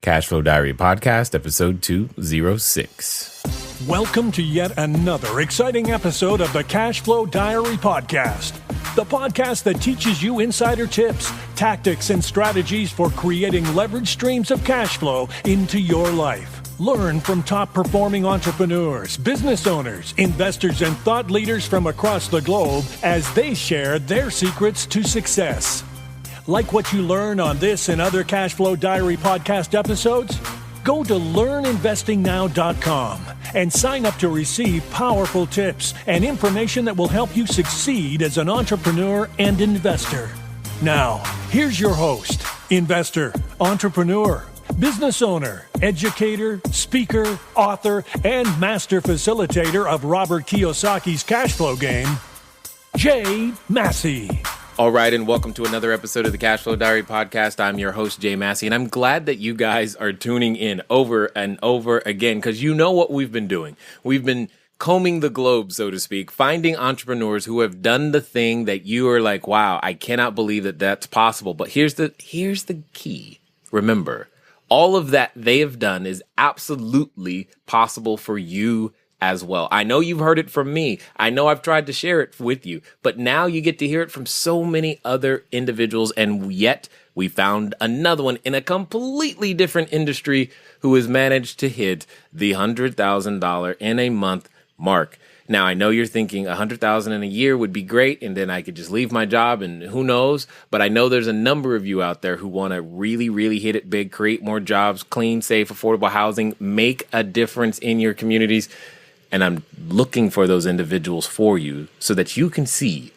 Cashflow Diary Podcast, episode 206. Welcome to yet another exciting episode of the Cashflow Diary Podcast, the podcast that teaches you insider tips, tactics, and strategies for creating leverage streams of cash flow into your life. Learn from top-performing entrepreneurs, business owners, investors, and thought leaders from across the globe as they share their secrets to success. Like what you learn on this and other Cashflow Diary podcast episodes? Go to learninvestingnow.com and sign up to receive powerful tips and information that will help you succeed as an entrepreneur and investor. Now, here's your host, investor, entrepreneur, business owner, educator, speaker, author, and master facilitator of Robert Kiyosaki's cash flow game, Jay Massey. All right, and welcome to another episode of the Cashflow Diary Podcast. I'm your host, Jay Massey, and I'm glad that you guys are tuning in over and over again, because you know what we've been doing. We've been combing the globe, so to speak, finding entrepreneurs who have done the thing that you are like, wow, I cannot believe that that's possible. But here's the key. Remember, all of that they have done is absolutely possible for you as well. I know you've heard it from me. I know I've tried to share it with you, but now you get to hear it from so many other individuals, and yet we found another one in a completely different industry who has managed to hit the $100,000 in a month mark. Now, I know you're thinking $100,000 in a year would be great, and then I could just leave my job and who knows, but I know there's a number of you out there who want to really, really hit it big, create more jobs, clean, safe, affordable housing, make a difference in your communities. And I'm looking for those individuals for you so that you can see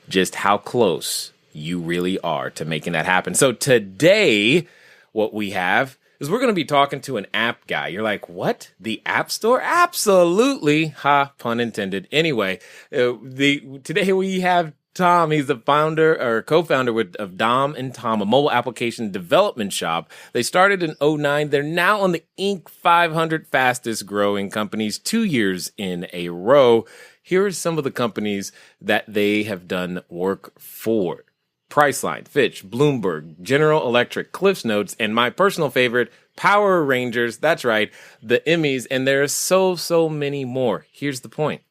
just how close you really are to making that happen. So today, what we have is we're going to be talking to an app guy. You're like, what? The App Store? Absolutely. Ha, pun intended. Anyway, today we have Tom. He's the founder or co-founder of Dom and Tom, a mobile application development shop. They started in 2009. They're now on the Inc. 500 fastest growing companies 2 years in a row. Here are some of the companies that they have done work for: Priceline, Fitch, Bloomberg, General Electric, CliffsNotes, and my personal favorite, Power Rangers. That's right, the Emmys. And there are so many more. Here's the point.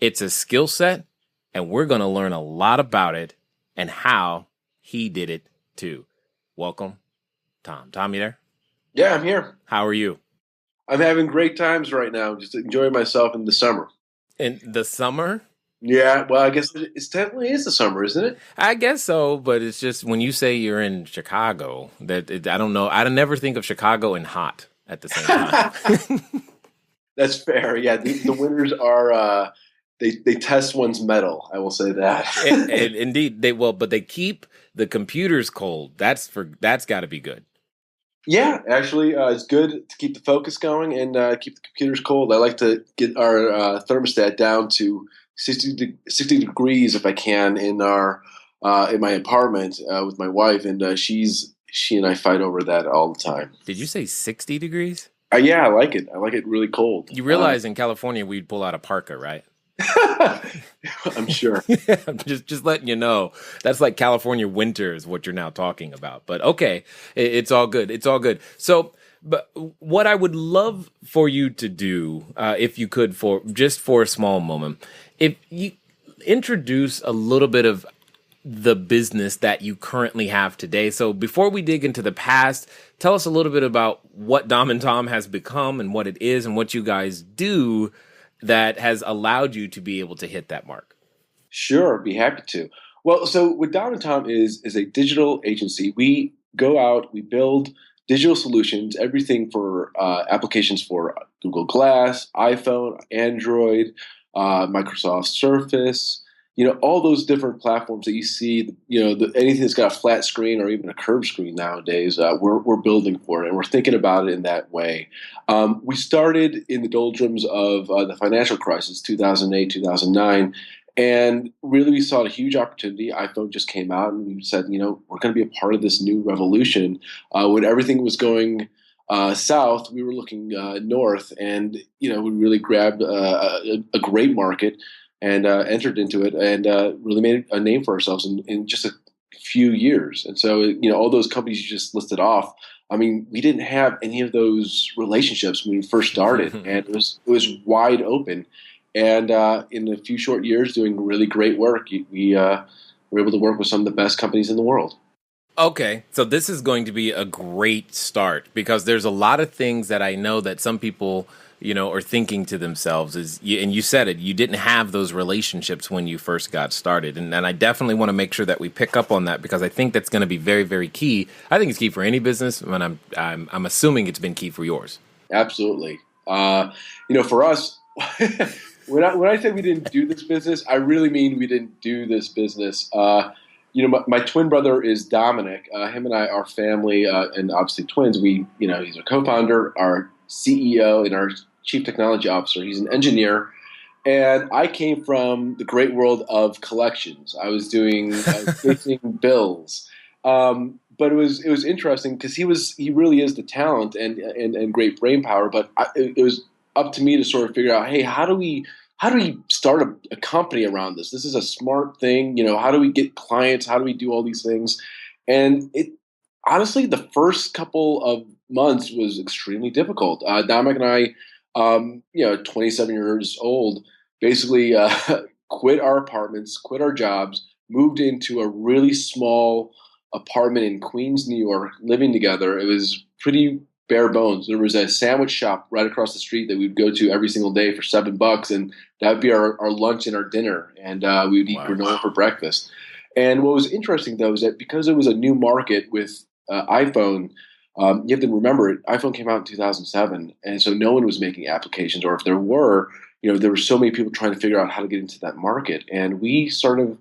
It's a skill set, and we're going to learn a lot about it and how he did it too. Welcome, Tom. Tom, you there? Yeah, I'm here. How are you? I'm having great times right now, just enjoying myself in the summer. In the summer? Yeah, well, I guess it definitely is the summer, isn't it? I guess so, but it's just when you say you're in Chicago, I don't know. I never think of Chicago and hot at the same time. That's fair. Yeah, the winters are... They test one's mettle. I will say that. and indeed, but they keep the computers cold. That's got to be good. Yeah, actually, it's good to keep the focus going and keep the computers cold. I like to get our thermostat down to 60 degrees if I can in my apartment with my wife, and she and I fight over that all the time. Did you say 60 degrees? Yeah, I like it. I like it really cold. You realize in California we'd pull out a parka, right? I'm sure. Yeah, just letting you know. That's like California winter is what you're now talking about. But okay, it's all good. It's all good. So, but what I would love for you to do, if you could, for a small moment, if you introduce a little bit of the business that you currently have today. So before we dig into the past, tell us a little bit about what Dom and Tom has become and what it is and what you guys do that has allowed you to be able to hit that mark. Sure, be happy to. Well, so what Dom and Tom is a digital agency. We go out, we build digital solutions, everything for applications for Google Glass, iPhone, Android, Microsoft Surface, all those different platforms that you see, anything that's got a flat screen or even a curved screen nowadays, we're building for it, and we're thinking about it in that way. We started in the doldrums of the financial crisis, 2008, 2009, and really we saw a huge opportunity. iPhone just came out, and we said, we're going to be a part of this new revolution. When everything was going south, we were looking north, and, we really grabbed a great market and entered into it and really made a name for ourselves in just a few years. And so, all those companies you just listed off, I mean, we didn't have any of those relationships when we first started, and it was wide open. And in a few short years, doing really great work, we were able to work with some of the best companies in the world. Okay, so this is going to be a great start because there's a lot of things that I know that some people, are thinking to themselves and you said it, you didn't have those relationships when you first got started. And I definitely want to make sure that we pick up on that because I think that's going to be very, very key. I think it's key for any business, and I'm assuming it's been key for yours. Absolutely. For us, when I say we didn't do this business, I really mean we didn't do this business. My twin brother is Dominic. Him and I are family, and obviously twins. He's a co-founder, our CEO, and our chief technology officer. He's an engineer, and I came from the great world of collections. I was facing bills, but it was interesting because he really is the talent and great brain power. But it was up to me to sort of figure out, hey, how do we start a company around this? This is a smart thing. How do we get clients? How do we do all these things? And it honestly, the first couple of months was extremely difficult. Dominic and I, 27 years old, basically quit our apartments, quit our jobs, moved into a really small apartment in Queens, New York, living together. It was pretty bare bones. There was a sandwich shop right across the street that we'd go to every single day for $7, and that would be our lunch and our dinner. And we would eat granola for breakfast. And what was interesting, though, is that because it was a new market with iPhone, you have to remember iPhone came out in 2007, and so no one was making applications, or if there were, there were so many people trying to figure out how to get into that market. And we sort of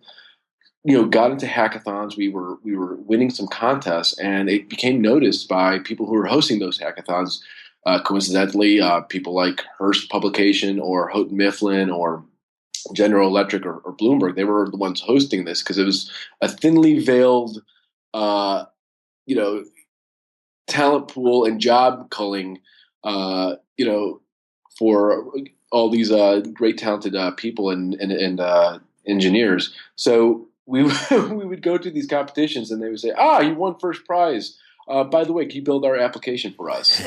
got into hackathons. We were winning some contests, and it became noticed by people who were hosting those hackathons. Coincidentally, people like Hearst Publication or Houghton Mifflin or General Electric or Bloomberg, they were the ones hosting this because it was a thinly veiled, talent pool and job culling, for all these great talented people and engineers. So we would go to these competitions and they would say, you won first prize. By the way, can you build our application for us?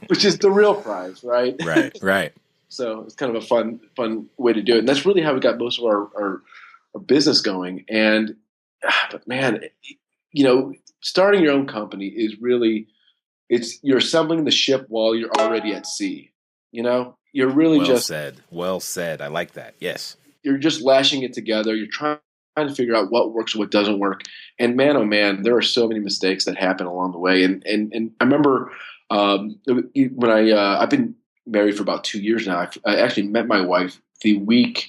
Which is the real prize, right? Right. So it's kind of a fun way to do it. And that's really how we got most of our business going. And, but man, starting your own company is really, you're assembling the ship while you're already at sea. You're really well said. I like that. Yes. You're just lashing it together. You're trying to figure out what works and what doesn't work. And man, oh man, there are so many mistakes that happen along the way. And I remember when I've been married for about 2 years now. I actually met my wife the week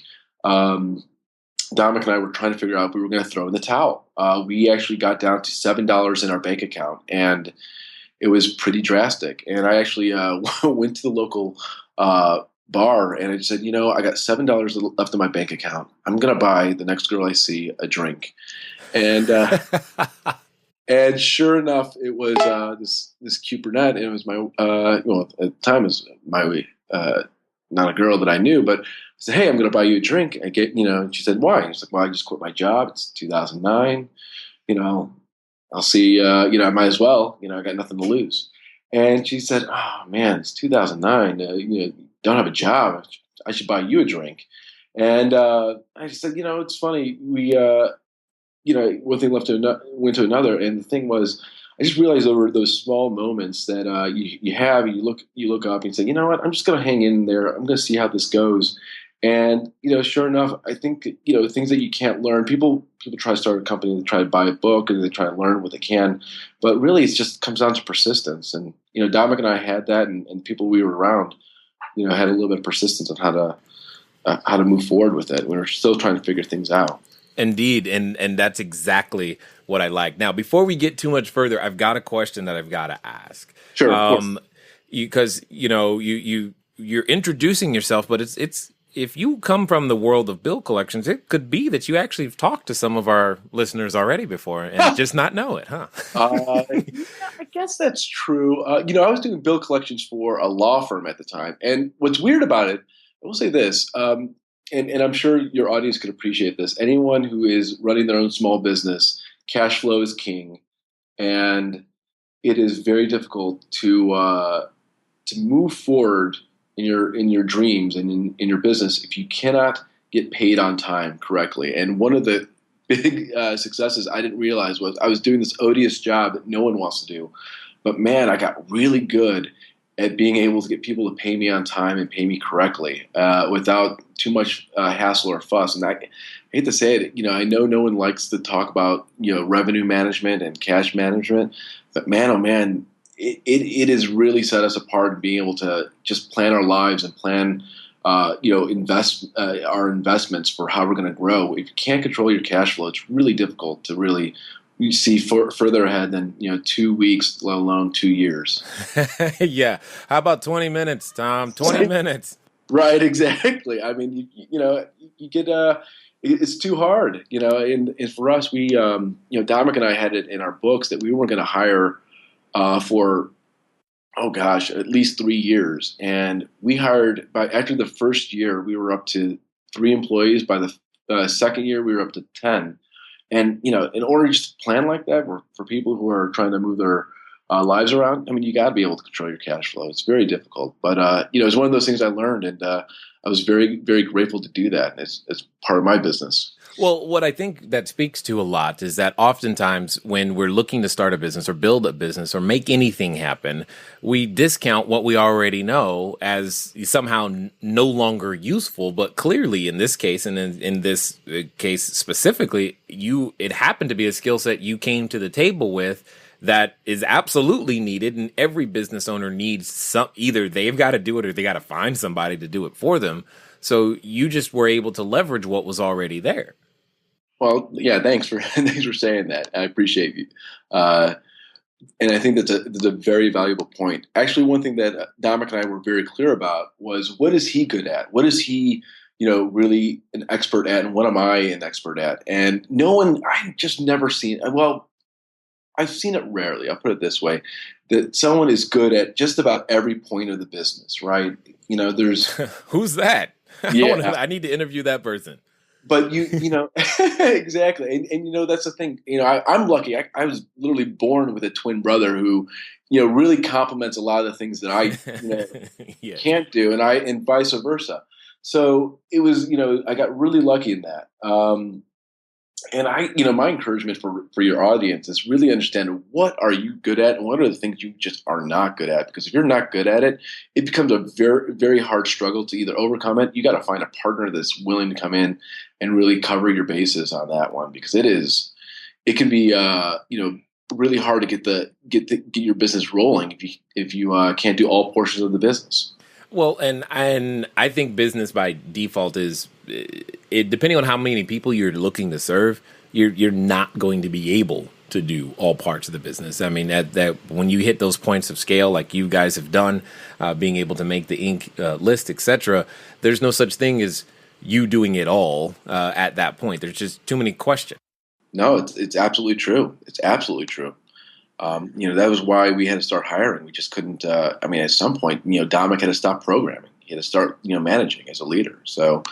Dominic and I were trying to figure out if we were going to throw in the towel. We actually got down to $7 in our bank account, and it was pretty drastic. And I actually went to the local bar and I said, I got $7 left in my bank account. I'm going to buy the next girl I see a drink. And and sure enough, it was this cute brunette. And it was my at the time it was my not a girl that I knew, but I said, hey, I'm going to buy you a drink. I get, and she said, why? And she's like, well, I just quit my job. It's 2009. I'll see, I might as well, I got nothing to lose. And she said, oh man, it's 2009. Don't have a job. I should buy you a drink. And I just said, it's funny. We, one thing went to another. And the thing was, I just realized there were those small moments that you look up and say, you know what, I'm just going to hang in there. I'm going to see how this goes. And, sure enough, I think, things that you can't learn, people try to start a company, they try to buy a book and they try to learn what they can, but really it just comes down to persistence. And, Dominic and I had that, and people we were around, had a little bit of persistence on how to move forward with it. We were still trying to figure things out. Indeed, and that's exactly what I like. Now, before we get too much further, I've got a question that I've got to ask. Sure, because you're introducing yourself, but it's if you come from the world of bill collections, it could be that you actually have talked to some of our listeners already before and just not know it, huh? Yeah, I guess that's true. I was doing bill collections for a law firm at the time, and what's weird about it, I will say this. And I'm sure your audience could appreciate this. Anyone who is running their own small business, cash flow is king. And, it is very difficult to move forward in your dreams and in your business if you cannot get paid on time correctly. And one of the big successes I didn't realize was I was doing this odious job that no one wants to do, but man, I got really good at being able to get people to pay me on time and pay me correctly without too much hassle or fuss. And I hate to say it, I know no one likes to talk about revenue management and cash management, but man, oh man, it has really set us apart in being able to just plan our lives and plan invest our investments for how we're going to grow. If you can't control your cash flow, it's really difficult to really see further ahead than 2 weeks, let alone 2 years. Yeah. How about 20 minutes, Tom? 20 minutes. Right. Exactly. I mean, you get it's too hard. And for us, we Dominic and I had it in our books that we weren't going to hire for at least 3 years. And we hired after the first year, we were up to 3 employees. By the second year, we were up to 10. And, in order just to plan like that for people who are trying to move their lives around, I mean, you got to be able to control your cash flow. It's very difficult. But, it's one of those things I learned. And I was very, very grateful to do that. It's part of my business. Well, what I think that speaks to a lot is that oftentimes when we're looking to start a business or build a business or make anything happen, we discount what we already know as somehow no longer useful. But clearly in this case, and in this case specifically, it happened to be a skill set you came to the table with that is absolutely needed. And every business owner needs either they've got to do it or they got to find somebody to do it for them. So you just were able to leverage what was already there. Well, yeah, thanks for saying that. I appreciate you. And I think that's a very valuable point. Actually, one thing that Dominic and I were very clear about was what is he good at? What is he, really an expert at? And what am I an expert at? And I've just never seen, I've seen it rarely. I'll put it this way, that someone is good at just about every point of the business, right? There's who's that? Yeah. I need to interview that person. But exactly, and that's the thing. I'm lucky. I was literally born with a twin brother who, really complements a lot of the things that I Yeah. can't do, and vice versa. So it was, I got really lucky in that. And my encouragement for your audience is really understand what are you good at and what are the things you just are not good at. Because if you're not good at it, it becomes a very, very hard struggle to either overcome it. You got to find a partner that's willing to come in and really cover your bases on that one, because it can be really hard to get your business rolling if you can't do all portions of the business. Well, and I think business by default is depending on how many people you're looking to serve, you're not going to be able to do all parts of the business. I mean, that when you hit those points of scale, like you guys have done, being able to make the Inc. List, etc., there's no such thing as you doing it all at that point. There's just too many questions. No, it's absolutely true. It's absolutely true. That was why we had to start hiring. We just couldn't. At some point, Dominic had to stop programming. He had to start, managing as a leader. So,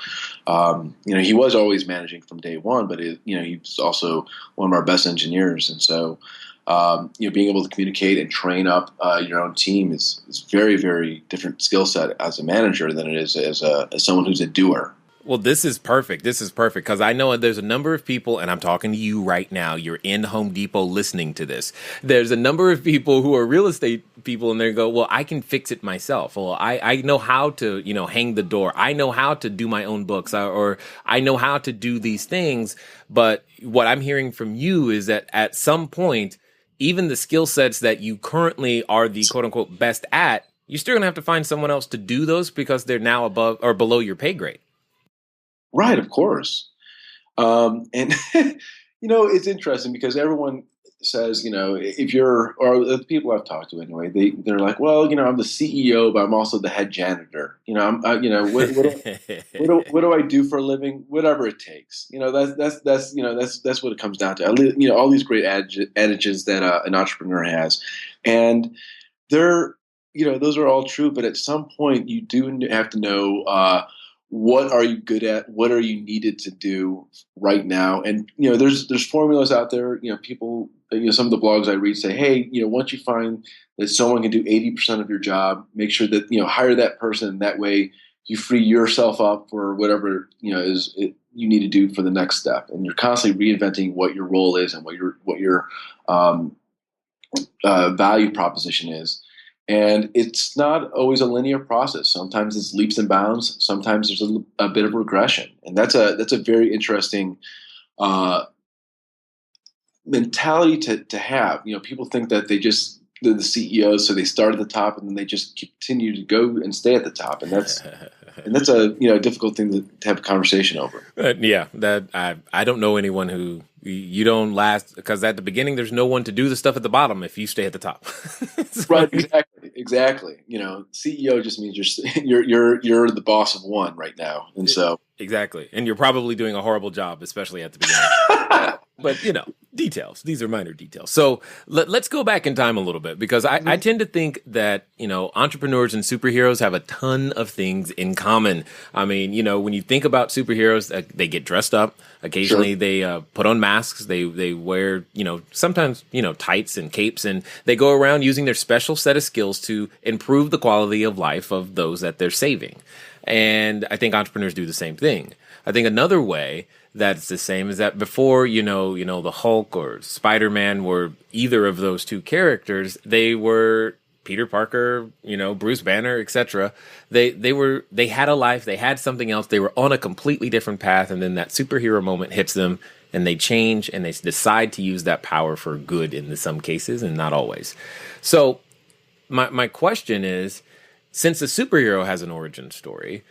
he was always managing from day one, but he was also one of our best engineers. And so, being able to communicate and train up your own team is very, very different skill set as a manager than it is as someone who's a doer. Well, this is perfect. This is perfect because I know there's a number of people, and I'm talking to you right now. You're in Home Depot listening to this. There's a number of people who are real estate people, and they go, well, I can fix it myself. Well, I know how to, hang the door. I know how to do my own books, or I know how to do these things. But what I'm hearing from you is that at some point, even the skill sets that you currently are the quote unquote best at, you're still going to have to find someone else to do those because they're now above or below your pay grade. Right, of course. And, it's interesting because everyone says, if you're, or the people I've talked to anyway, they're like, well, I'm the CEO, but I'm also the head janitor. What do I do for a living? Whatever it takes. That's what it comes down to. All these great adages that an entrepreneur has. And they're, those are all true. But at some point, you do have to know what are you good at? What are you needed to do right now? And there's formulas out there. People, some of the blogs I read say, hey, once you find that someone can do 80% of your job, make sure that hire that person. That way, you free yourself up for whatever you need to do for the next step. And you're constantly reinventing what your role is and what your value proposition is. And it's not always a linear process. Sometimes it's leaps and bounds. Sometimes there's a bit of regression, and that's a very interesting mentality to have. People think that they're the CEOs, so they start at the top and then they just continue to go and stay at the top, and that's a difficult thing to have a conversation over. That I don't know anyone who you don't last, because at the beginning there's no one to do the stuff at the bottom if you stay at the top. Right, exactly. CEO just means you're the boss of one right now, and so exactly, and you're probably doing a horrible job, especially at the beginning. But details. These are minor details. So let's go back in time a little bit, because I tend to think that, entrepreneurs and superheroes have a ton of things in common. I mean, when you think about superheroes, they get dressed up. Occasionally Sure. they put on masks. They wear, sometimes, tights and capes, and they go around using their special set of skills to improve the quality of life of those that they're saving. And I think entrepreneurs do the same thing. I think another way that's the same is that before, the Hulk or Spider-Man were either of those two characters, they were Peter Parker, Bruce Banner, etc. They had a life, they had something else, they were on a completely different path, and then that superhero moment hits them and they change and they decide to use that power for good in some cases and not always. So my question is, since a superhero has an origin story,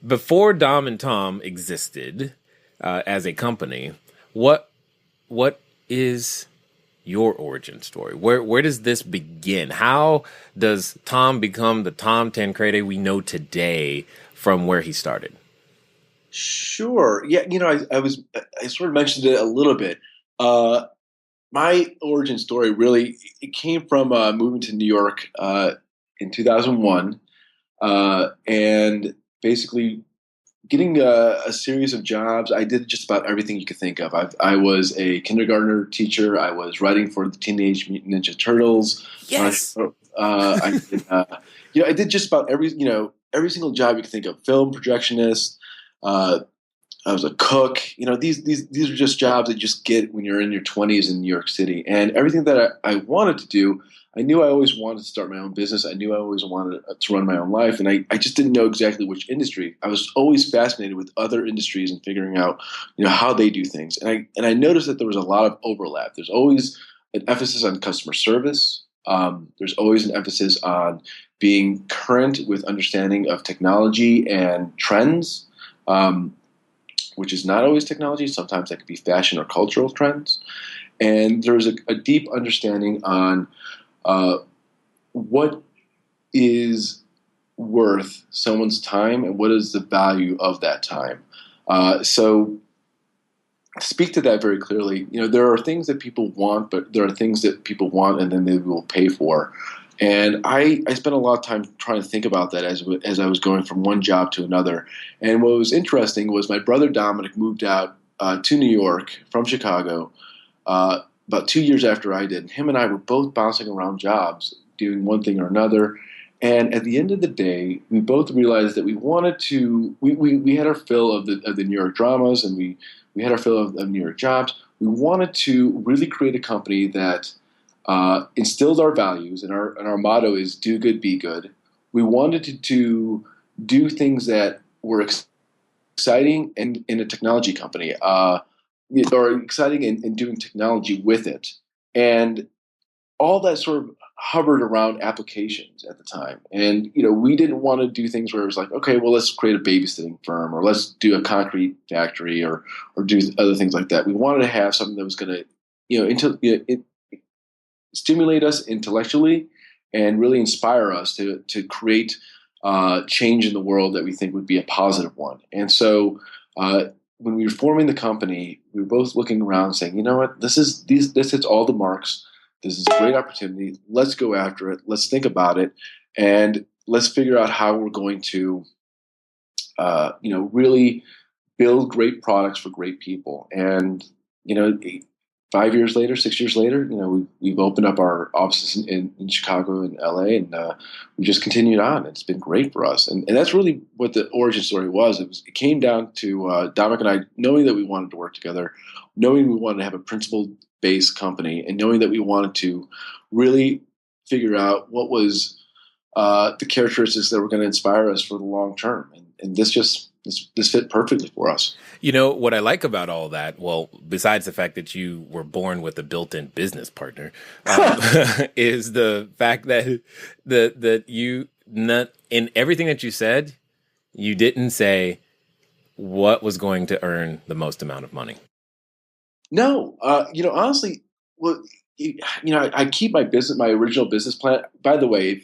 before Dom and Tom existed as a company, what is your origin story? Where does this begin? How does Tom become the Tom Tancredo we know today from where he started? Sure. Yeah. I sort of mentioned it a little bit. My origin story really, it came from moving to New York in 2001, and basically getting a series of jobs. I did just about everything you could think of. I was a kindergartner teacher. I was writing for the Teenage Mutant Ninja Turtles. Yes. I did just about every single job you could think of. Film projectionist. I was a cook. These are just jobs that you just get when you're in your 20s in New York City. And everything that I wanted to do, I knew I always wanted to start my own business. I knew I always wanted to run my own life. And I just didn't know exactly which industry. I was always fascinated with other industries and figuring out, how they do things. And I noticed that there was a lot of overlap. There's always an emphasis on customer service. There's always an emphasis on being current with understanding of technology and trends, which is not always technology. Sometimes that could be fashion or cultural trends. And there's a deep understanding on what is worth someone's time and what is the value of that time. So to speak to that very clearly, there are things that people want, but there are things that people want and then they will pay for. And I spent a lot of time trying to think about that as I was going from one job to another. And what was interesting was my brother Dominic moved out to New York from Chicago about 2 years after I did. Him and I were both bouncing around jobs, doing one thing or another. And at the end of the day, we both realized that we wanted to. We had our fill of the New York dramas, and we had our fill of New York jobs. We wanted to really create a company that instilled our values, and our motto is "Do good, be good." We wanted to do things that were exciting in a technology company, or exciting in doing technology with it, and all that sort of hovered around applications at the time. And we didn't want to do things where it was like, okay, well, let's create a babysitting firm, or let's do a concrete factory, or do other things like that. We wanted to have something that was going to stimulate us intellectually and really inspire us to create change in the world that we think would be a positive one. And so when we were forming the company, we were both looking around saying, you know what, this hits all the marks. This is a great opportunity. Let's go after it. Let's think about it. And let's figure out how we're going to really build great products for great people. And 5 years later, 6 years later, we've opened up our offices in Chicago and LA, and we just continued on. It's been great for us, and that's really what the origin story was. It came down to Dominic and I knowing that we wanted to work together, knowing we wanted to have a principle-based company, and knowing that we wanted to really figure out what was the characteristics that were going to inspire us for the long term, and this fit perfectly for us. What I like about all that, well, besides the fact that you were born with a built-in business partner, is the fact that you, not in everything that you said, you didn't say what was going to earn the most amount of money. No, honestly, well, I keep my original business plan. By the way,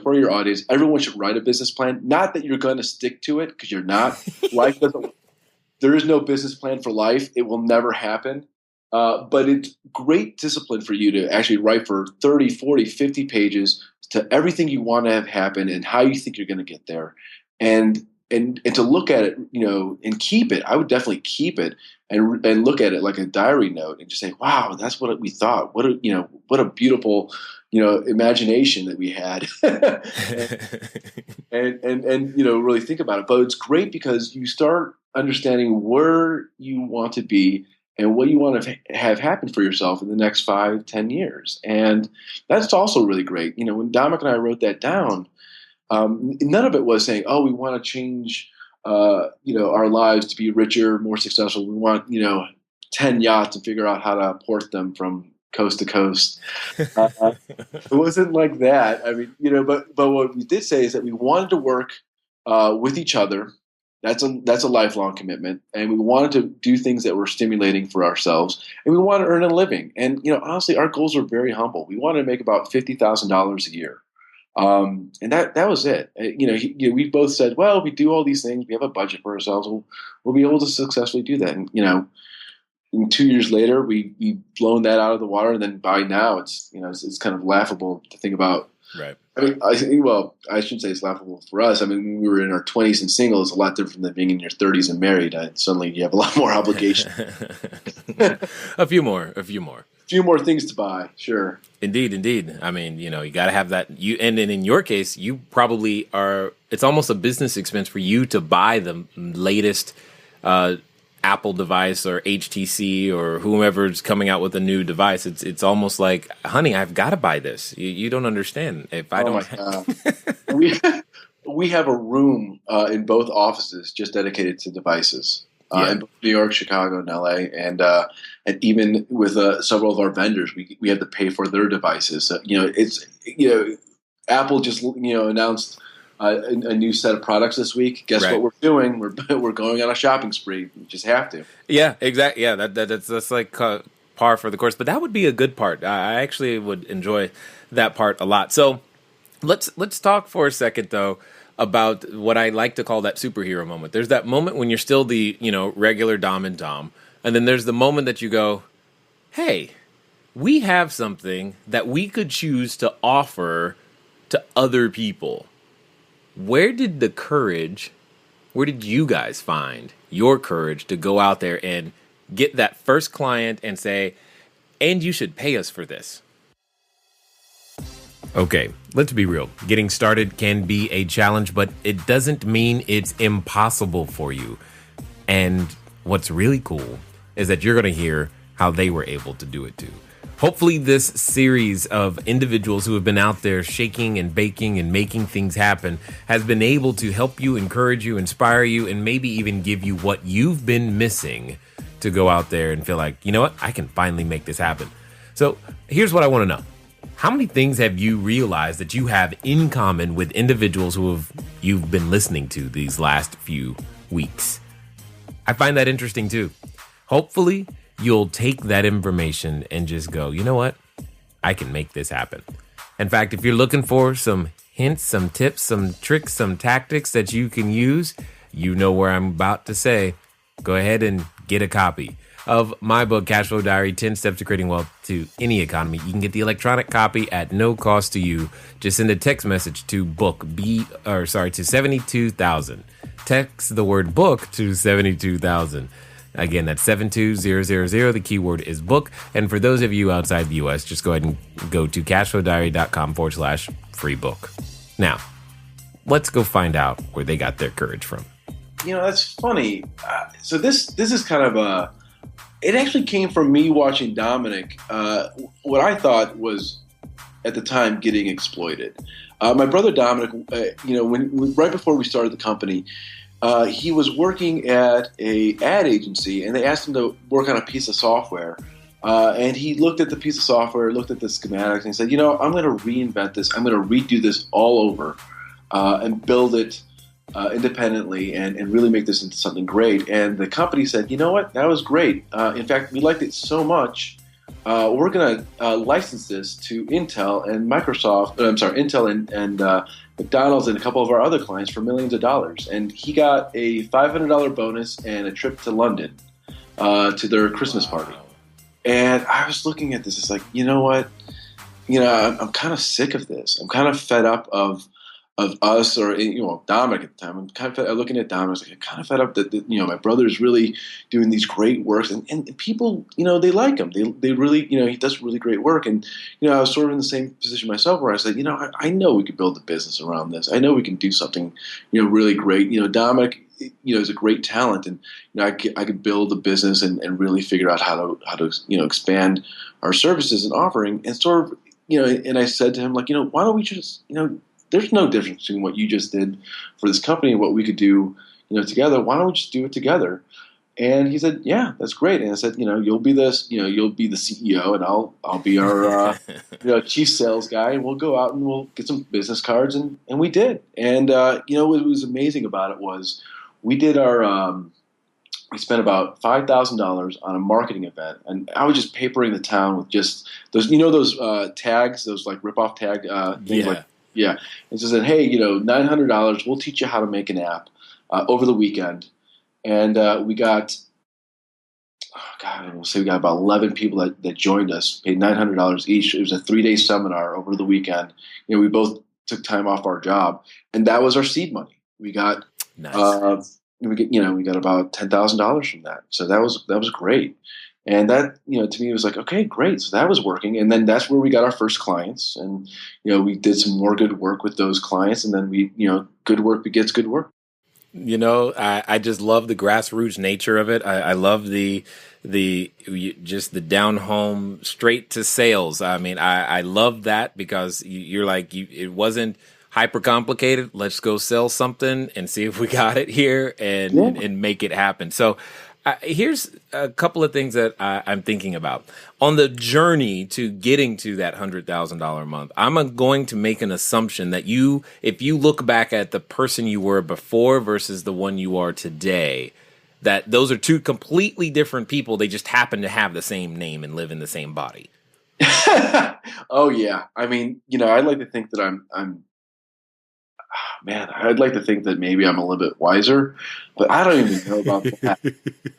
for your audience, everyone should write a business plan. Not that you're going to stick to it, because you're not. Life doesn't. There is no business plan for life. It will never happen. But it's great discipline for you to actually write for 30, 40, 50 pages to everything you want to have happen and how you think you're going to get there. And to look at it, and keep it. I would definitely keep it and look at it like a diary note and just say, wow, that's what we thought. What a beautiful, imagination that we had. and really think about it. But it's great because you start understanding where you want to be and what you want to have happen for yourself in the next 5-10 years. And that's also really great. When Dominic and I wrote that down, none of it was saying, oh, we want to change, our lives to be richer, more successful. We want, 10 yachts and figure out how to port them from coast to coast. It wasn't like that. I mean, but what we did say is that we wanted to work with each other. That's a lifelong commitment, and we wanted to do things that were stimulating for ourselves, and we wanted to earn a living. And honestly, our goals were very humble. We wanted to make about $50,000 a year, and that was it. We both said, well, we do all these things. We have a budget for ourselves. We'll be able to successfully do that. And 2 years later, we've blown that out of the water, and then by now, it's kind of laughable to think about. Right. I mean, I shouldn't say it's laughable for us. I mean, when we were in our 20s and single, it's a lot different than being in your 30s and married. Suddenly, you have a lot more obligation. A few more things to buy. Sure. Indeed. I mean, you got to have that. And in your case, you probably are. It's almost a business expense for you to buy the latest Apple device or HTC or whomever's coming out with a new device. It's almost like, honey, I've got to buy this. You don't understand. If I don't, we have a room in both offices just dedicated to devices. In New York, Chicago, and LA, and even with several of our vendors, we have to pay for their devices. Apple just announced a new set of products this week. Guess what we're doing? We're going on a shopping spree. We just have to. Yeah, exactly. Yeah, that's like par for the course. But that would be a good part. I actually would enjoy that part a lot. So let's talk for a second though about what I like to call that superhero moment. There's that moment when you're still the regular Dom and Dom, and then there's the moment that you go, hey, we have something that we could choose to offer to other people. Where did you guys find your courage to go out there and get that first client and say, and you should pay us for this? Okay, let's be real. Getting started can be a challenge, but it doesn't mean it's impossible for you. And what's really cool is that you're going to hear how they were able to do it too. Hopefully this series of individuals who have been out there shaking and baking and making things happen has been able to help you, encourage you, inspire you, and maybe even give you what you've been missing to go out there and feel like, you know what, I can finally make this happen. So here's what I want to know. How many things have you realized that you have in common with individuals you've been listening to these last few weeks? I find that interesting too. Hopefully you'll take that information and just go, you know what? I can make this happen. In fact, if you're looking for some hints, some tips, some tricks, some tactics that you can use, you know where I'm about to say, go ahead and get a copy. of my book, Cashflow Diary, 10 Steps to Creating Wealth to Any Economy. You can get the electronic copy at no cost to you. Just send a text message to to 72,000. Text the word book to 72,000. Again, that's 72000. The keyword is book. And for those of you outside the U.S., just go ahead and go to cashflowdiary.com/free book. Now, let's go find out where they got their courage from. That's funny. So this is kind of it actually came from me watching Dominic, what I thought was at the time getting exploited. My brother Dominic, right before we started the company, he was working at a ad agency, and they asked him to work on a piece of software. And he looked at the piece of software, looked at the schematics, and he said, I'm going to reinvent this. I'm going to redo this all over and build it independently and really make this into something great. And the company said, you know what? That was great. In fact, we liked it so much, we're going to license this to Intel and Intel and McDonald's and a couple of our other clients for millions of dollars. And he got a $500 bonus and a trip to London to their Christmas party. And I was looking at this. It's like, you know what? I'm kind of sick of this. I'm kind of fed up of us, or Dominic at the time. I'm kind of looking at Dominic. I was like, I'm kind of fed up that my brother's really doing these great works, and people, they like him. They really, he does really great work. And I was sort of in the same position myself, where I said, I know we could build a business around this. I know we can do something, really great. Dominic, is a great talent, and I could build a business and really figure out how to expand our services and offering, and sort of, and I said to him, like, why don't we just, there's no difference between what you just did for this company and what we could do, together. Why don't we just do it together? And he said, yeah, that's great. And I said, you'll be the CEO, and I'll be our chief sales guy, and we'll go out and we'll get some business cards, and we did. And what was amazing about it was we did we spent about $5,000 on a marketing event, and I was just papering the town with just those, those tags, those like rip-off tag things. Yeah. Yeah. And so said, hey, $900, we'll teach you how to make an app over the weekend. And we got, we got about 11 people that joined us, paid $900 each. It was a 3-day seminar over the weekend. We both took time off our job, and that was our seed money. We got, nice. we got about $10,000 from that. So that was great. And that, to me, was like, okay, great. So that was working. And then that's where we got our first clients. And, we did some more good work with those clients. And then we, good work begets good work. I just love the grassroots nature of it. I love the down home, straight to sales. I mean, I love that, because you're like, it wasn't hyper complicated. Let's go sell something and see if we got it here and make it happen. So, here's a couple of things that I'm thinking about. On the journey to getting to that $100,000 a month, I'm going to make an assumption that if you look back at the person you were before versus the one you are today, that those are two completely different people. They just happen to have the same name and live in the same body. Oh, yeah. I mean, I'd like to think that I'd like to think that maybe I'm a little bit wiser, but I don't even know about that.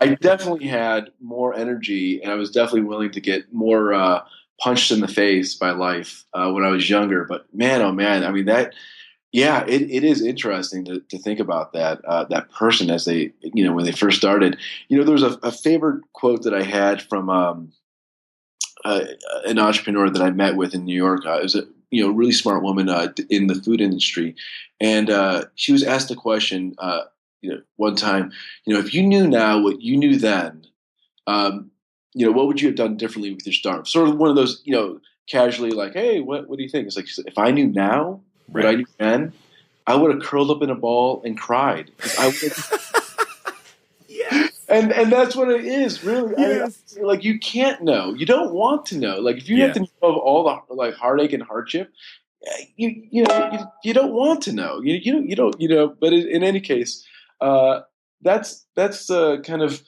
I definitely had more energy, and I was definitely willing to get more punched in the face by life when I was younger. But man, oh man, I mean it is interesting to think about that person as they, when they first started. There was a favorite quote that I had from an entrepreneur that I met with in New York. It was a really smart woman in the food industry, and she was asked a question one time. If you knew now what you knew then, what would you have done differently with your startup? Sort of one of those, casually like, hey, what do you think? It's like, if I knew now what I knew then, I would have curled up in a ball and cried. I would. Yes. And that's what it is, really. Yes. Like, you can't know. You don't want to know. Like, if you have to know of all the like heartache and hardship, you don't want to know. You don't. But in any case, that's kind of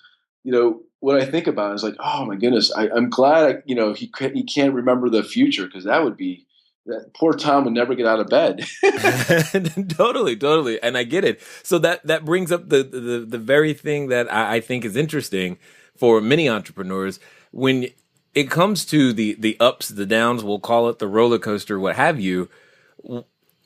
what I think about is like, oh my goodness, I'm glad he can't remember the future, because that would be. That poor Tom would never get out of bed. Totally. And I get it. So that brings up the very thing that I think is interesting, for many entrepreneurs. When it comes to the ups, the downs, we'll call it the roller coaster, what have you.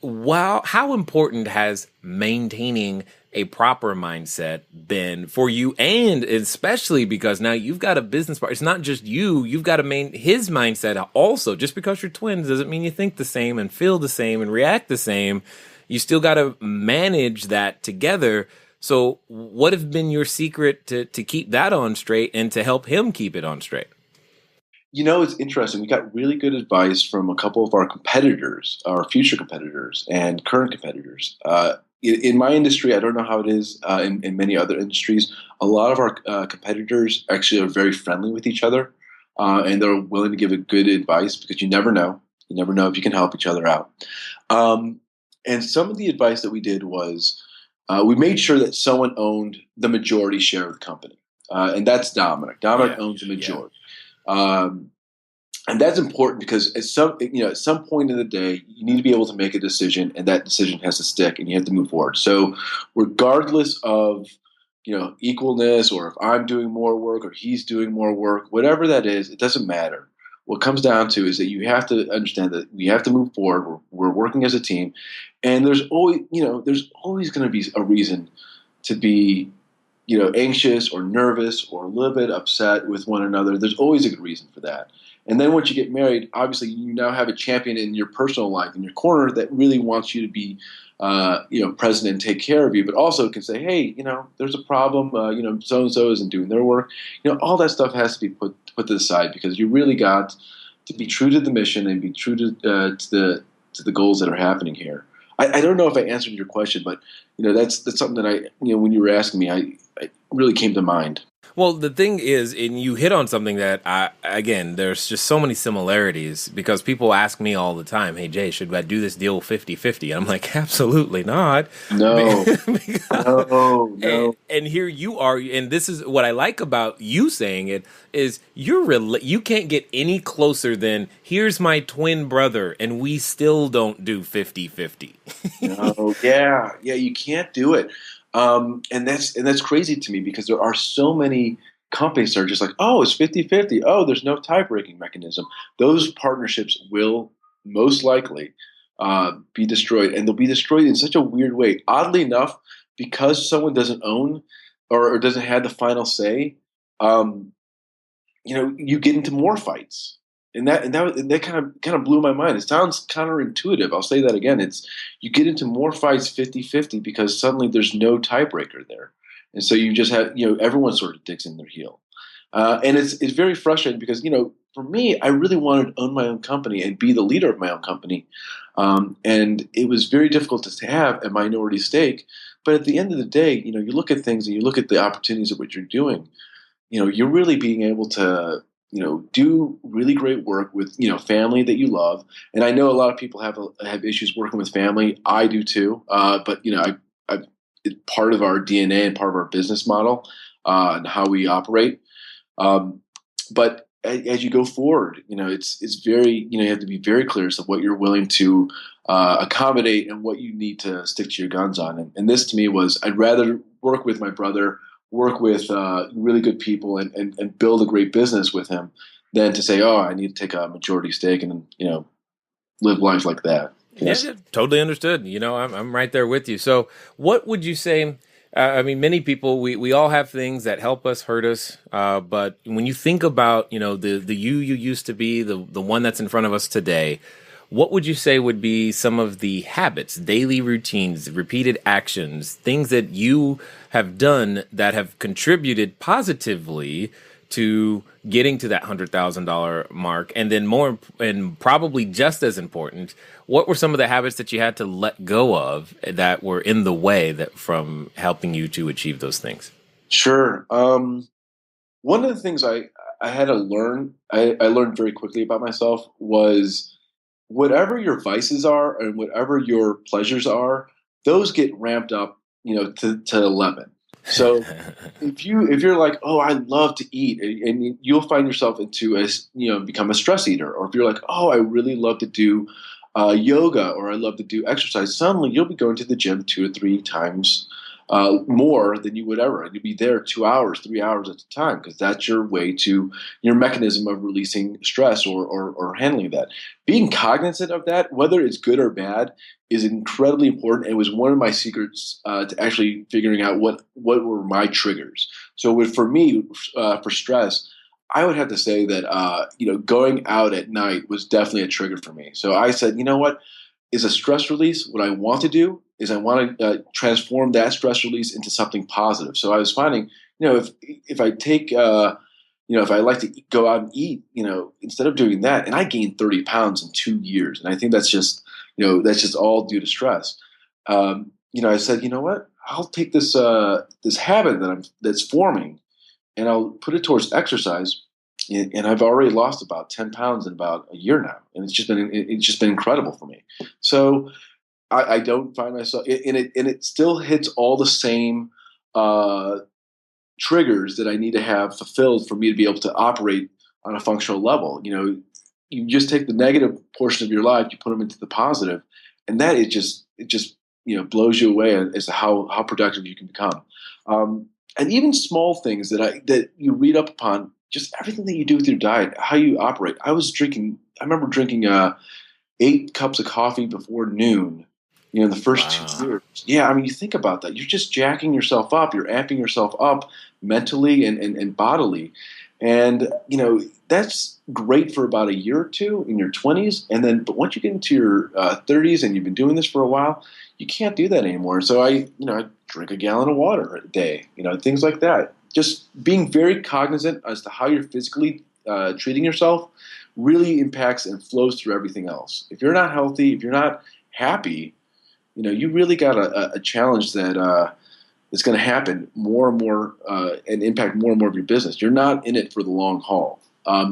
Wow, how important has maintaining a proper mindset been for you, and especially because now you've got a business partner. It's not just you've got to maintain his mindset also. Just because you're twins doesn't mean you think the same and feel the same and react the same. You still got to manage that together. So what have been your secret to keep that on straight and to help him keep it on straight? It's interesting. We got really good advice from a couple of our competitors, our future competitors and current competitors. In my industry, I don't know how it is in many other industries. A lot of our competitors actually are very friendly with each other, and they're willing to give a good advice because you never know. You never know if you can help each other out. And some of the advice that we did was we made sure that someone owned the majority share of the company, and that's Dominic. Dominic owns the majority. And that's important because at some point in the day, you need to be able to make a decision, and that decision has to stick, and you have to move forward. So, regardless of equalness, or if I'm doing more work or he's doing more work, whatever that is, it doesn't matter. What it comes down to is that you have to understand that we have to move forward. We're working as a team, and there's always going to be a reason to be anxious or nervous or a little bit upset with one another. There's always a good reason for that. And then once you get married, obviously you now have a champion in your personal life, in your corner, that really wants you to be, present and take care of you, but also can say, hey, there's a problem, so-and-so isn't doing their work. All that stuff has to be put to the side because you really got to be true to the mission and be true to the goals that are happening here. I don't know if I answered your question, but that's something that when you were asking me, I really came to mind. Well, the thing is, and you hit on something that, again, there's just so many similarities because people ask me all the time, hey, Jay, should I do this deal 50-50? I'm like, absolutely not. No. No. And here you are, and this is what I like about you saying it, is you can't get any closer than, here's my twin brother, and we still don't do 50-50. No, yeah, you can't do it. And that's crazy to me because there are so many companies that are just like, oh, it's 50-50. Oh, there's no tie-breaking mechanism. Those partnerships will most likely be destroyed, and they'll be destroyed in such a weird way. Oddly enough, because someone doesn't own or doesn't have the final say, you get into more fights. And that kind of blew my mind. It sounds counterintuitive. I'll say that again. It's you get into more fights 50-50 because suddenly there's no tiebreaker there, and so you just have everyone sort of digs in their heel, and it's very frustrating because for me, I really wanted to own my own company and be the leader of my own company, and it was very difficult to have a minority stake. But at the end of the day, you look at things and you look at the opportunities of what you're doing. You're really being able to do really great work with, family that you love. And I know a lot of people have issues working with family. I do too. But it's part of our DNA and part of our business model and how we operate. But as you go forward, it's very, you have to be very clear as to what you're willing to accommodate and what you need to stick to your guns on. And this to me was, I'd rather work with my brother, work with really good people and build a great business with him than to say, oh, I need to take a majority stake and, live life like that. Yes. Yeah, totally understood. I'm right there with you. So what would you say? Many people, we all have things that help us, hurt us. But when you think about, the you used to be, the one that's in front of us today, what would you say would be some of the habits, daily routines, repeated actions, things that you have done that have contributed positively to getting to that $100,000 mark? And then more, and probably just as important, what were some of the habits that you had to let go of that were in the way from helping you to achieve those things? Sure. One of the things I had to learn, I learned very quickly about myself was, whatever your vices are and whatever your pleasures are, those get ramped up, to 11. So if you're like, oh, I love to eat, and you'll find yourself become a stress eater. Or if you're like, oh, I really love to do yoga, or I love to do exercise, suddenly you'll be going to the gym 2 or 3 times more than you would ever. And you'd be there 2 hours, 3 hours at a time, because that's your way to your mechanism of releasing stress or handling that. Being cognizant of that, whether it's good or bad, is incredibly important. It was one of my secrets to actually figuring out what were my triggers. So for me, for stress, I would have to say that going out at night was definitely a trigger for me. So I said, you know what? Is a stress release. What I want to do is I want to transform that stress release into something positive. So I was finding, if I take, if I like to go out and eat, instead of doing that, and I gained 30 pounds in 2 years, and I think that's just all due to stress. I said, you know what? I'll take this habit that's forming, and I'll put it towards exercise. And I've already lost about 10 pounds in about a year now, and it's just been incredible for me. So I don't find myself, and it still hits all the same triggers that I need to have fulfilled for me to be able to operate on a functional level. You just take the negative portion of your life, you put them into the positive, and that it just blows you away as to how productive you can become. And even small things that you read up upon. Just everything that you do with your diet, how you operate. I remember drinking 8 cups of coffee before noon, the first 2 years. Yeah, I mean, you think about that. You're just jacking yourself up. You're amping yourself up mentally and bodily. And, that's great for about a year or two in your 20s. But once you get into your 30s and you've been doing this for a while, you can't do that anymore. So I drink a gallon of water a day, things like that. Just being very cognizant as to how you're physically treating yourself really impacts and flows through everything else. If you're not healthy, if you're not happy, you really got a challenge that is going to happen more and more and impact more and more of your business. You're not in it for the long haul.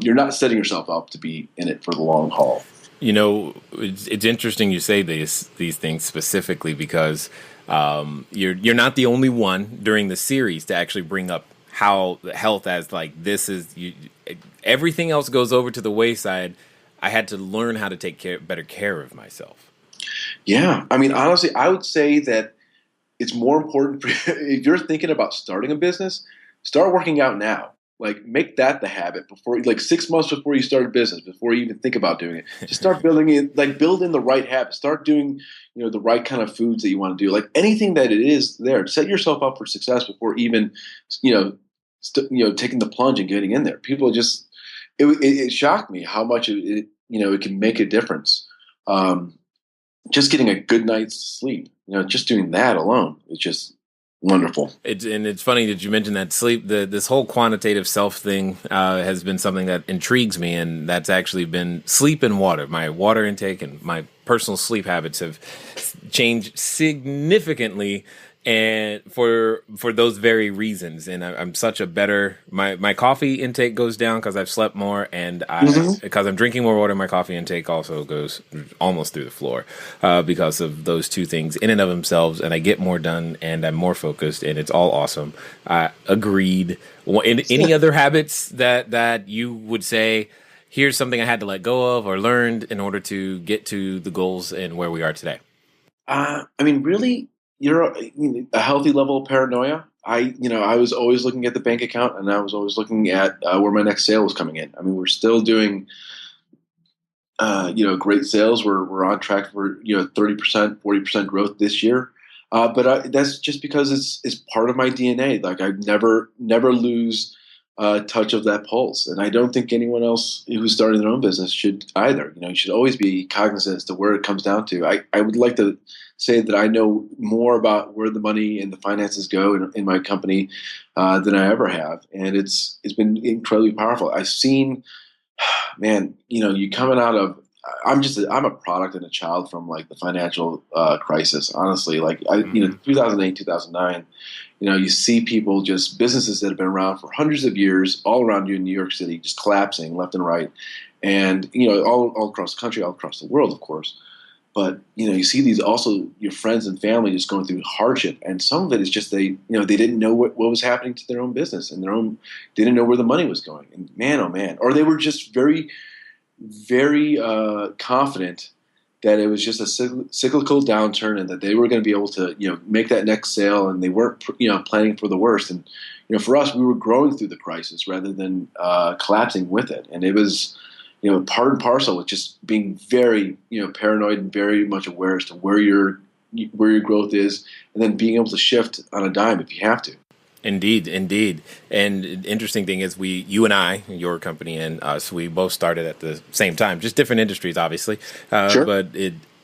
You're not setting yourself up to be in it for the long haul. It's interesting you say these things specifically because you're not the only one during the series to actually bring up how health as everything else goes over to the wayside. I had to learn how to take better care of myself. Yeah. I mean, honestly, I would say that it's more important if you're thinking about starting a business, start working out now. Like, make that the habit before, 6 months before you start a business, before you even think about doing it. Just start building it, build in the right habits. Start doing, the right kind of foods that you want to do. Like, anything that it is there, set yourself up for success before even, taking the plunge and getting in there. People just, it shocked me how much it can make a difference. Just getting a good night's sleep, just doing that alone is just wonderful. It's funny that you mentioned that sleep. This whole quantitative self thing has been something that intrigues me, and that's actually been sleep and water. My water intake and my personal sleep habits have changed significantly, and for those very reasons. And I'm such a better. My coffee intake goes down because I've slept more, and because I'm drinking more water, my coffee intake also goes almost through the floor because of those two things in and of themselves. And I get more done, and I'm more focused, and it's all awesome. Agreed. Any other habits that you would say, here's something I had to let go of or learned in order to get to the goals and where we are today? Really. You're a healthy level of paranoia. I was always looking at the bank account, and I was always looking at where my next sale was coming in. I mean, we're still doing, great sales. We're on track for 30%, 40% growth this year. But that's just because it's part of my DNA. Like, I never lose touch of that pulse, and I don't think anyone else who's starting their own business should either. You should always be cognizant as to where it comes down to. I would like to say that I know more about where the money and the finances go in my company than I ever have, and it's been incredibly powerful. I've seen, man, you coming out of. I'm a product and a child from the financial crisis. Honestly, 2008, 2009. You see people, just businesses that have been around for hundreds of years, all around you in New York City, just collapsing left and right, and all across the country, all across the world, of course. But you see these also your friends and family just going through hardship, and some of it is just they didn't know what was happening to their own business and they didn't know where the money was going, and man, oh man, or they were just very, very confident that it was just a cyclical downturn, and that they were going to be able to, make that next sale, and they weren't, planning for the worst. And, for us, we were growing through the crisis rather than collapsing with it. And it was, part and parcel with just being very, paranoid and very much aware as to where your growth is, and then being able to shift on a dime if you have to. Indeed. And the interesting thing is you and I, your company and us, we both started at the same time, just different industries, obviously. Sure. But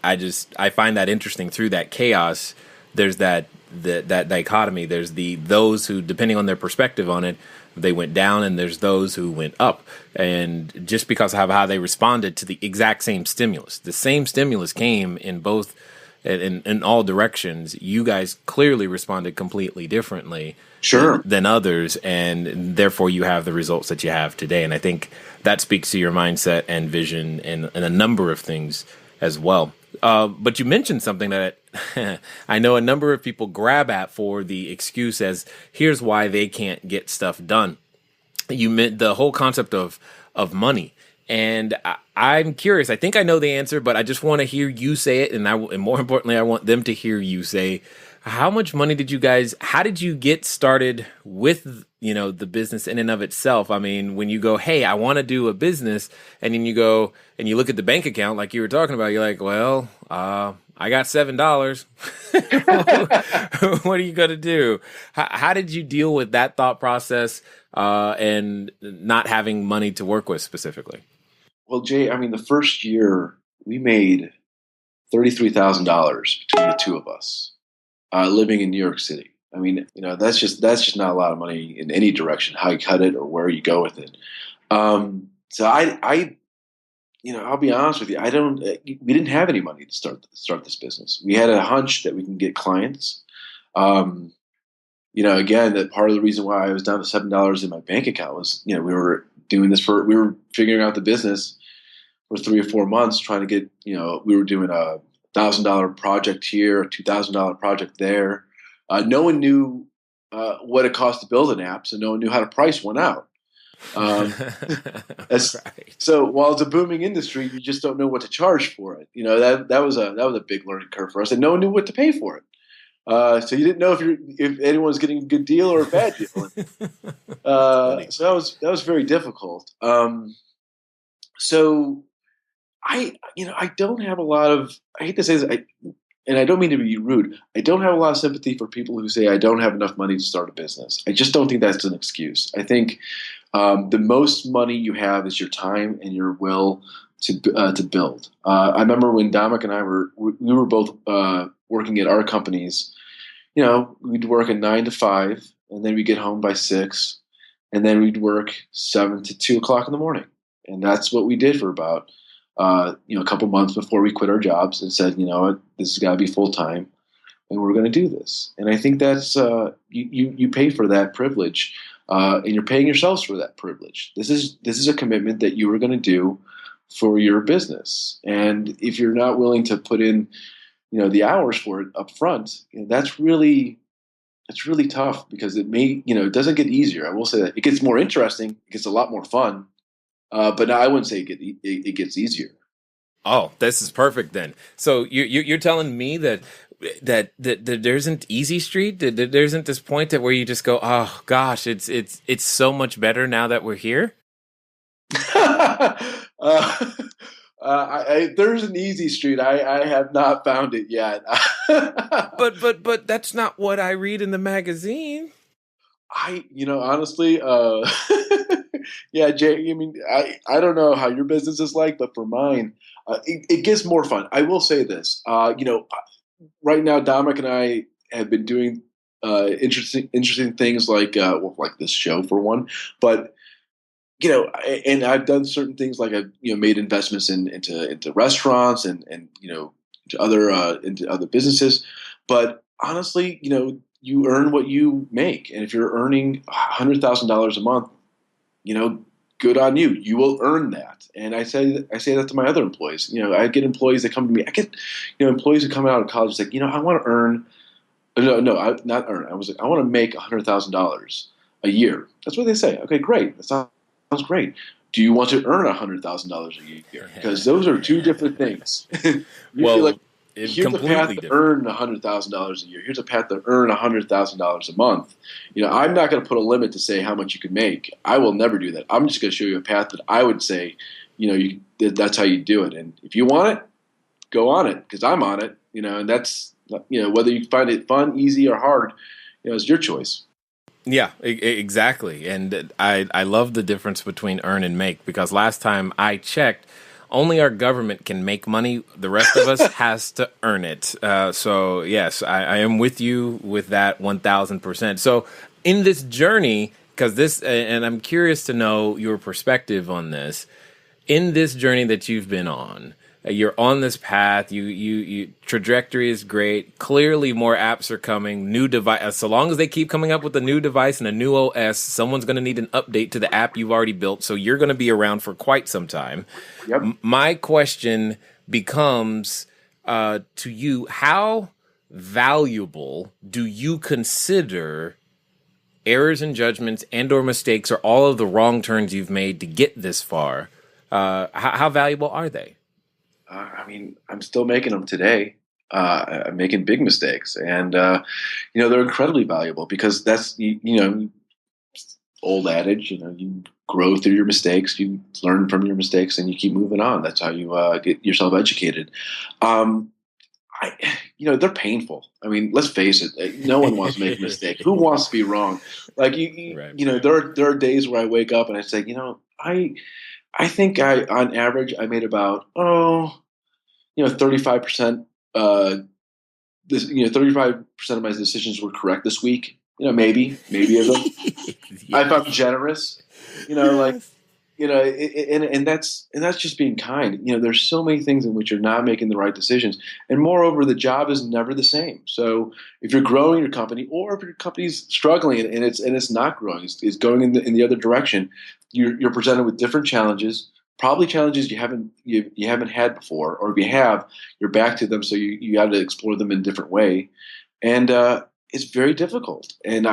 I find that interesting through that chaos. There's that dichotomy. There's those who, depending on their perspective on it, they went down, and there's those who went up. And just because of how they responded to the exact same stimulus, the same stimulus came in both, in all directions. You guys clearly responded completely differently. Sure. Than others, and therefore you have the results that you have today. And I think that speaks to your mindset and vision and a number of things as well. But you mentioned something that I know a number of people grab at for the excuse as here's why they can't get stuff done. You meant the whole concept of money. And I'm curious. I think I know the answer, but I just want to hear you say it. And more importantly, I want them to hear you say, how much money how did you get started with, the business in and of itself? I mean, when you go, hey, I want to do a business, and then you go and you look at the bank account, like you were talking about, you're like, well, I got $7. What are you going to do? How did you deal with that thought process, and not having money to work with specifically? Well, Jay, I mean, the first year we made $33,000 between the two of us. Living in New York City. I mean, that's just not a lot of money in any direction, how you cut it or where you go with it. So I I'll be honest with you. We didn't have any money to start this business. We had a hunch that we can get clients. Again, that part of the reason why I was down to $7 in my bank account was, we were figuring out the business for 3 or 4 months, trying to get, we were doing a $1,000 project here, a $2,000 project there. No one knew what it cost to build an app, so no one knew how to price one out. Right. So while it's a booming industry, you just don't know what to charge for it. That was a big learning curve for us, and no one knew what to pay for it. So you didn't know if anyone was getting a good deal or a bad deal. So that was very difficult. So I don't have a lot of, I hate to say this, and I don't mean to be rude, I don't have a lot of sympathy for people who say I don't have enough money to start a business. I just don't think that's an excuse. I think the most money you have is your time and your will to build. I remember when Dominic and I we were both working at our companies. We'd work at 9 to 5, and then we'd get home by 6, and then we'd work 7 to 2 o'clock in the morning, and that's what we did for about a couple months before we quit our jobs and said, this has got to be full time, and we're going to do this. And I think that's you pay for that privilege, and you're paying yourselves for that privilege. This is a commitment that you are going to do for your business, and if you're not willing to put in, the hours for it up front, that's really tough, because it doesn't get easier. I will say that it gets more interesting, it gets a lot more fun. But no, I wouldn't say it gets easier. Oh, this is perfect then. So you're telling me that there isn't easy street. That there isn't this point that where you just go, oh gosh, it's so much better now that we're here. There's an easy street. I have not found it yet. but that's not what I read in the magazine. Honestly, yeah, Jay, I mean, I don't know how your business is like, but for mine, it gets more fun. I will say this, right now, Dominic and I have been doing interesting things like this show for one, but and I've done certain things like I've made investments into restaurants and into other businesses, but honestly, you earn what you make, and if you're earning $100,000 a month, good on you. You will earn that. And I say that to my other employees. I get employees that come to me. I get employees who come out of college like, I want to earn. Not earn. I want to make $100,000 a year. That's what they say. Okay, great. That sounds great. do you want to earn $100,000 a year? Because those are two different things. You feel like, Well, here's a path completely to different. earn $100,000 a year. Here's a path to earn $100,000 a month. I'm not going to put a limit to say how much you can make. I will never do that. I'm just going to show you a path that I would say, that's how you do it. And if you want it, go on it, because I'm on it. And that's, whether you find it fun, easy, or hard, it's your choice. Yeah, exactly. And I love the difference between earn and make, because last time I checked, only our government can make money. The rest of us has to earn it. So yes, I am with you with that 1,000%. So in this journey, and I'm curious to know your perspective on this, in this journey that you've been on, you're on this path. You trajectory is great. Clearly, more apps are coming. New device. So long as they keep coming up with a new device and a new OS, someone's going to need an update to the app you've already built. So you're going to be around for quite some time. Yep. My question becomes to you: how valuable do you consider errors and judgments and/or mistakes, or all of the wrong turns you've made to get this far? How valuable are they? I'm still making them today. I'm making big mistakes, and they're incredibly valuable, because that's old adage. You grow through your mistakes, you learn from your mistakes, and you keep moving on. That's how you get yourself educated. They're painful. Let's face it. No one wants to make a mistake. Who wants to be wrong? Like Right. there are days where I wake up and I say, I think on average, I made about 35%. 35% of my decisions were correct this week. Maybe of them. Yeah. If I'm generous, and that's just being kind. There's so many things in which you're not making the right decisions, and moreover, the job is never the same. So if you're growing your company, or if your company's struggling and it's not growing, it's going in the other direction, you're presented with different challenges. Probably challenges you haven't had before, or if you have, you're back to them. So you got to explore them in a different way, and it's very difficult. And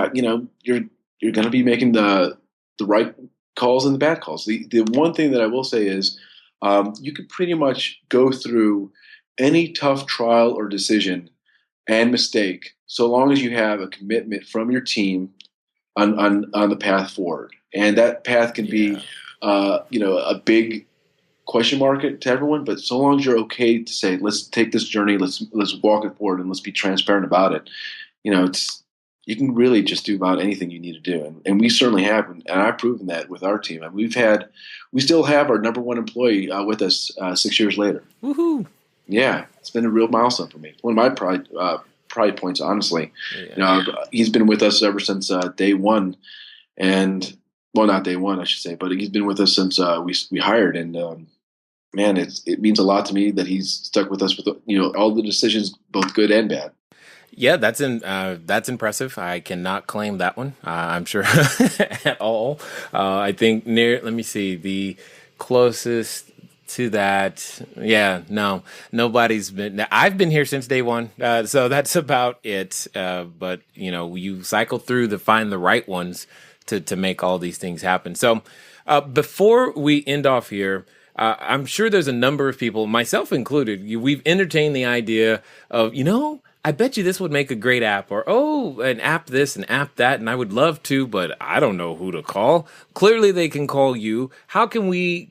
you're going to be making the right calls and the bad calls. The one thing that I will say is, you can pretty much go through any tough trial or decision and mistake, so long as you have a commitment from your team on the path forward, and that path can be a big question mark to everyone, but so long as you're okay to say, let's take this journey, let's walk it forward, and let's be transparent about it. You can really just do about anything you need to do, and we certainly have, and I've proven that with our team. And we still have our number one employee with us 6 years later. Woohoo! Yeah, it's been a real milestone for me. One of my pride points, honestly. He's been with us ever since day one, and not day one, I should say, but he's been with us since we hired, and man, it means a lot to me that he's stuck with us with all the decisions, both good and bad. Yeah, that's impressive. I cannot claim that one. I'm sure at all. I think let me see, the closest to that. Yeah, no, nobody's been. I've been here since day one, so that's about it. But you cycle through to find the right ones to make all these things happen. So before we end off here, I'm sure there's a number of people, myself included, we've entertained the idea of, I bet you this would make a great app, or, an app this, an app that, and I would love to, but I don't know who to call. Clearly they can call you. How can we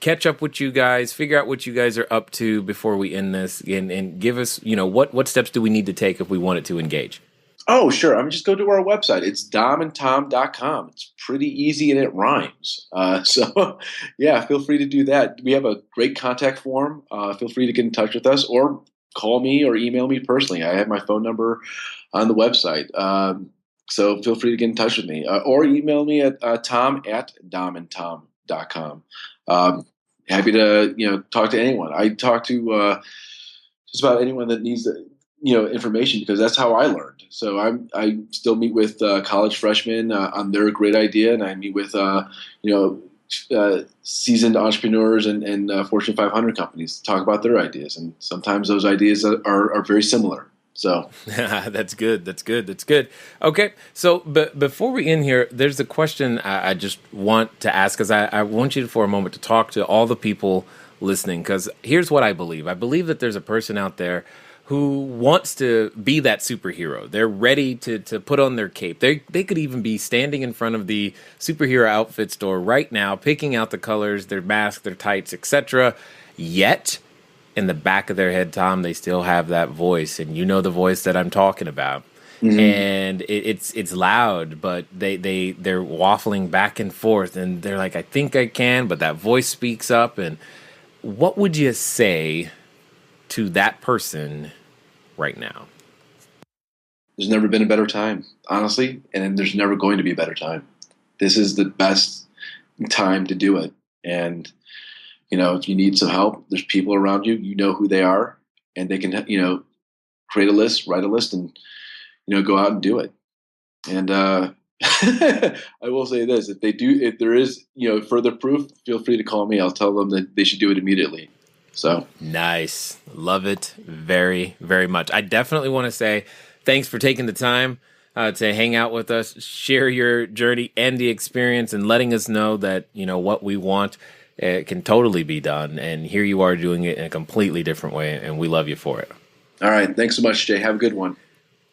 catch up with you guys, figure out what you guys are up to before we end this, and give us, what steps do we need to take if we wanted to engage? Oh, sure. Just go to our website. It's domandtom.com. It's pretty easy and it rhymes. So, yeah, feel free to do that. We have a great contact form. Feel free to get in touch with us, or call me or email me personally. I have my phone number on the website. So feel free to get in touch with me, or email me at tom@domandtom.com. Happy to talk to anyone. I talk to just about anyone that needs information, because that's how I learned. So I still meet with college freshmen on their great idea, and I meet with seasoned entrepreneurs and Fortune 500 companies to talk about their ideas, and sometimes those ideas are very similar. So That's good. That's good. That's good. Okay. So, but before we end here, there's a question I just want to ask, because I want you for a moment to talk to all the people listening, because here's what I believe. I believe that there's a person out there who wants to be that superhero. They're ready to put on their cape. They could even be standing in front of the superhero outfit store right now, picking out the colors, their mask, their tights, etc. Yet, in the back of their head, Tom, they still have that voice, and you know the voice that I'm talking about. Mm-hmm. And it's loud, but they're waffling back and forth, and they're like, I think I can, but that voice speaks up. And what would you say to that person right now? There's never been a better time, honestly, and there's never going to be a better time. This is the best time to do it. And if you need some help, there's people around you, you know who they are, and they can, create a list, write a list, and, go out and do it. And I will say this, if there is, further proof, feel free to call me. I'll tell them that they should do it immediately. So nice. Love it very, very much. I definitely want to say thanks for taking the time to hang out with us, share your journey and the experience, and letting us know that, what we want, it can totally be done. And here you are doing it in a completely different way, and we love you for it. All right. Thanks so much, Jay. Have a good one.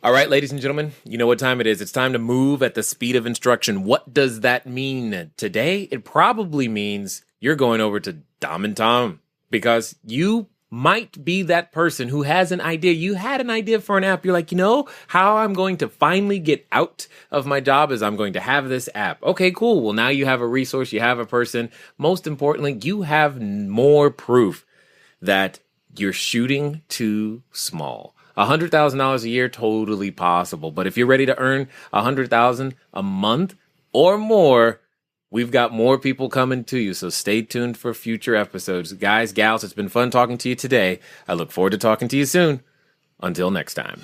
All right, ladies and gentlemen, you know what time it is. It's time to move at the speed of instruction. What does that mean today? It probably means you're going over to Dom and Tom, because you might be that person who has an idea. You had an idea for an app. You're like, how I'm going to finally get out of my job is I'm going to have this app. Okay, cool. Well, now you have a resource. You have a person. Most importantly, you have more proof that you're shooting too small. $100,000 a year, totally possible. But if you're ready to earn $100,000 a month or more, we've got more people coming to you, so stay tuned for future episodes. Guys, gals, it's been fun talking to you today. I look forward to talking to you soon. Until next time.